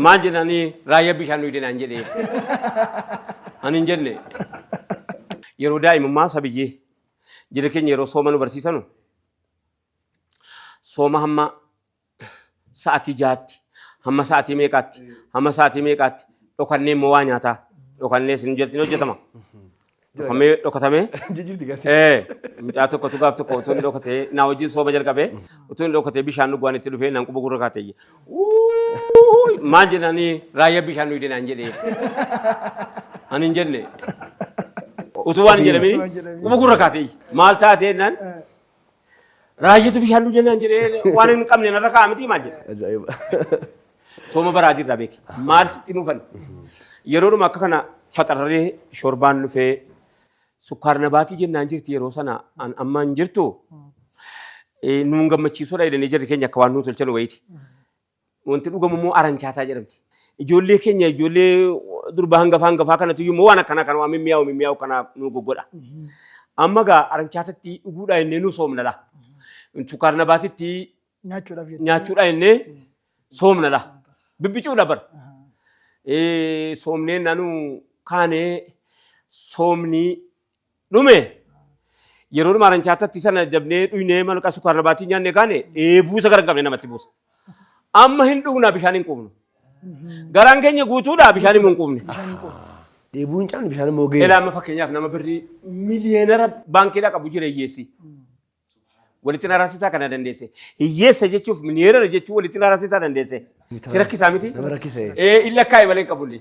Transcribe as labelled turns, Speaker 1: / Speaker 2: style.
Speaker 1: maal jedhanii raayyaa bishaan nuyi dinaan jedhee ani hin jenne yeroo daa'imummaa sabiyyee jira keenya yeroo sooma nu barsiisanu sooma hamma sa'aatii jaatti hamma sa'aatii meeqaatti dhokannee immoo waa nyaataa dhokannee sin hojjetama. Kami dokatame? Mucaa tokko gaaf tokko utuu inni dokatee naa wajjin sooma jalqabee utuu inni dokatee bishaan dhugaan itti dhufee naan quba gurra kaatee maal jedhanii raayyaa bishaan nuyi dinaan jedhee ani hin jenne utuu waan hin jedhamin quba gurra kaatee maal taatee naan raayyaatu bishaan nuyi dinaan jedhee waan hin qabne narra kaa'aa miti maal jedhe sooma baraadii irraa beeki maal sitti nuufan yeroodhuma akka kana faxarree shorbaan dhufee sukkaarna baatii jennaan jirti yeroo sana amma hin jirtu nuun gammachiisuudha jedhanii jirri keenya akka waan nuti tolchan wayiiti. Wanti dhugamu immoo arancaataa jedhamti. Ijoollee keenya ijoollee durba hangafaa kanatu immoo waan akkana kana waan mimmiyaa'u kana nu goggodha. Amma gaa arancaatatti dhuguudhaa innee nu soomnadha. Sukkaarna baatitti nyaachuudhaa innee soomnadha. Bibbicuudha bara. Soomneen naanuu kaanee soomni dhume yeroo dhuma arancaatatti sana dabnee dhuynee malqa sukkaarna baatii nyaannee kaane buusa gargabne namatti buusa. Amma hin dhugnaa bishaan hin quufnu. Garaan keenya guutuudhaa bishaan hin quufne.
Speaker 2: Dheebuun caanu bishaan immoo ga'e.
Speaker 1: Ilaama fakkeenyaaf nama birrii miliyoonara baankiidhaa qabu jira hiyyeessi. Walitti naraasitaa kana dandeesse. Hiyyeessa jechuuf miliyoonara jechuun walitti naraasitaa dandeesse. Si rakkisaa miti?
Speaker 2: Nama rakkisee.
Speaker 1: Illa kaa'e malee hin qabullee.